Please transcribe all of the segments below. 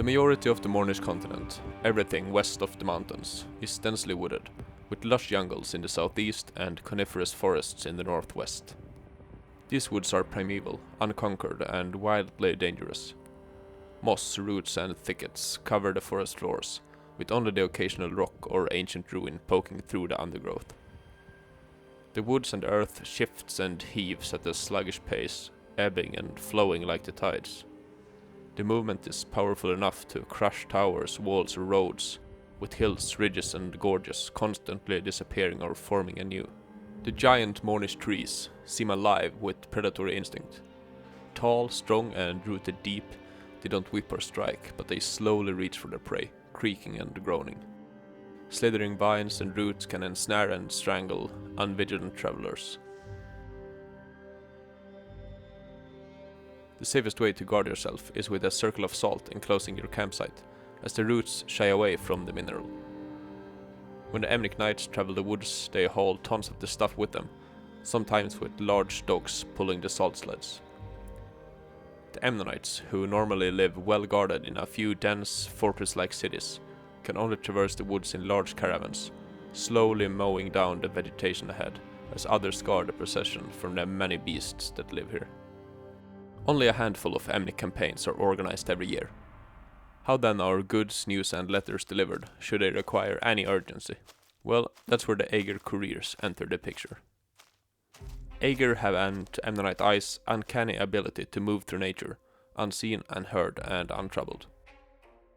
The majority of the Mornish continent, everything west of the mountains, is densely wooded, with lush jungles in the southeast and coniferous forests in the northwest. These woods are primeval, unconquered, and wildly dangerous. Moss, roots, and thickets cover the forest floors, with only the occasional rock or ancient ruin poking through the undergrowth. The woods and earth shifts and heaves at a sluggish pace, ebbing and flowing like the tides. The movement is powerful enough to crush towers, walls, or roads, with hills, ridges, and gorges constantly disappearing or forming anew. The giant Mornish trees seem alive with predatory instinct. Tall, strong, and rooted deep, they don't whip or strike, but they slowly reach for their prey, creaking and groaning. Slithering vines and roots can ensnare and strangle unvigilant travelers. The safest way to guard yourself is with a circle of salt enclosing your campsite, as the roots shy away from the mineral. When the Emnic Knights travel the woods, they haul tons of the stuff with them, sometimes with large dogs pulling the salt sleds. The Amnonites, who normally live well guarded in a few dense, fortress-like cities, can only traverse the woods in large caravans, slowly mowing down the vegetation ahead, as others guard the procession from the many beasts that live here. Only a handful of Emnic campaigns are organized every year. How then are goods, news, and letters delivered, should they require any urgency? Well, that's where the Agir Couriers enter the picture. Agir have an, to Amnonite eyes, uncanny ability to move through nature, unseen, unheard, and untroubled.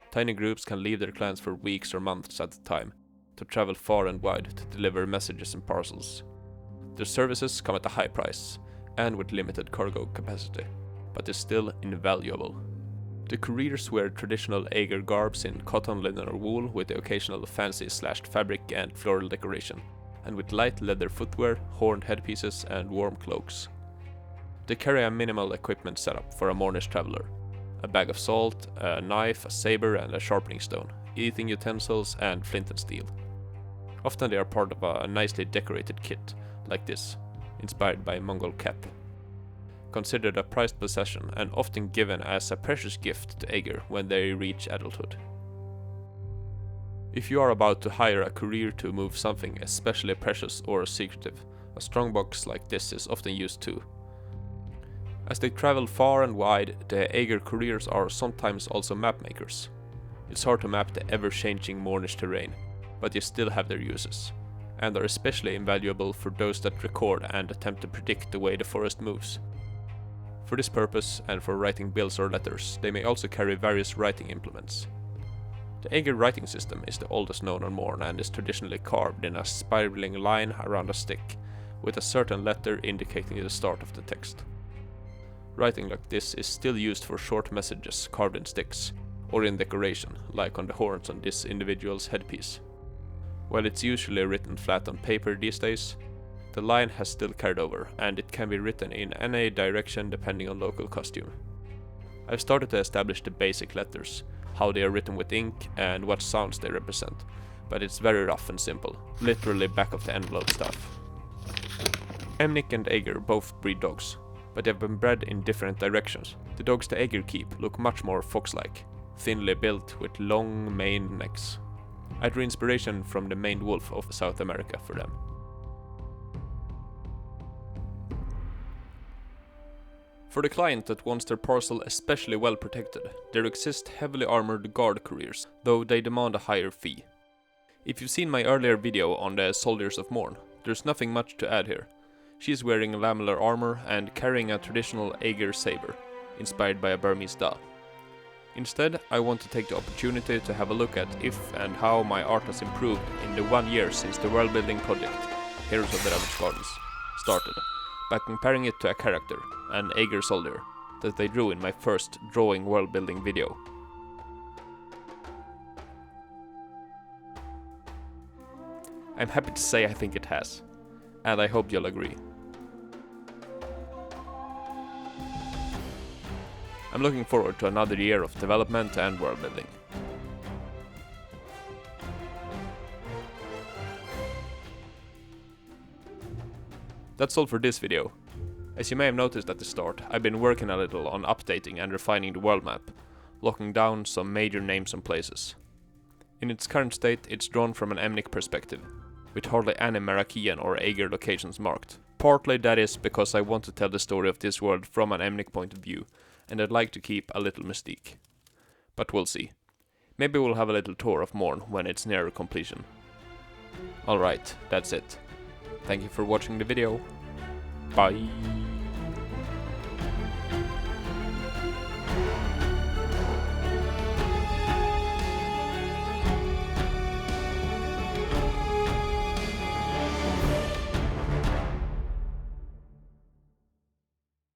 Tiny groups can leave their clans for weeks or months at a time, to travel far and wide to deliver messages and parcels. Their services come at a high price, and with limited cargo capacity, but is still invaluable. The couriers wear traditional Agir garbs in cotton, linen, or wool, with the occasional fancy slashed fabric and floral decoration, and with light leather footwear, horned headpieces, and warm cloaks. They carry a minimal equipment setup for a Mornish traveler: a bag of salt, a knife, a saber, and a sharpening stone, eating utensils, and flint and steel. Often they are part of a nicely decorated kit, like this, inspired by Mongol cap. Considered a prized possession and often given as a precious gift to Agir when they reach adulthood. If you are about to hire a courier to move something especially precious or secretive, a strongbox like this is often used too. As they travel far and wide, the Agir couriers are sometimes also map makers. It's hard to map the ever-changing Mornish terrain, but they still have their uses, and are especially invaluable for those that record and attempt to predict the way the forest moves. For this purpose, and for writing bills or letters, they may also carry various writing implements. The Agir writing system is the oldest known on Morn and is traditionally carved in a spiraling line around a stick, with a certain letter indicating the start of the text. Writing like this is still used for short messages carved in sticks, or in decoration, like on the horns on this individual's headpiece. While it's usually written flat on paper these days, the line has still carried over, and it can be written in any direction depending on local costume. I've started to establish the basic letters, how they are written with ink, and what sounds they represent, but it's very rough and simple, literally back of the envelope stuff. Emnic and Agir both breed dogs, but they've been bred in different directions. The dogs the Agir keep look much more fox-like, thinly built with long maned necks. I drew inspiration from the maned wolf of South America for them. For the client that wants their parcel especially well protected, there exist heavily armored guard couriers, though they demand a higher fee. If you've seen my earlier video on the Soldiers of Morn, there's nothing much to add here. She's wearing lamellar armor and carrying a traditional Agir saber, inspired by a Burmese da. Instead, I want to take the opportunity to have a look at if and how my art has improved in the 1 year since the Worldbuilding project, Heroes of the Ravaged Gardens, started, by comparing it to a character, an Agir soldier, that I drew in my first drawing world-building video. I'm happy to say I think it has, and I hope you'll agree. I'm looking forward to another year of development and world-building. That's all for this video. As you may have noticed at the start, I've been working a little on updating and refining the world map, locking down some major names and places. In its current state, it's drawn from an Emnic perspective, with hardly any Marakian or Agir locations marked. Partly that is because I want to tell the story of this world from an Emnic point of view, and I'd like to keep a little mystique. But we'll see. Maybe we'll have a little tour of Morn when it's nearer completion. Alright, that's it. Thank you for watching the video. Bye!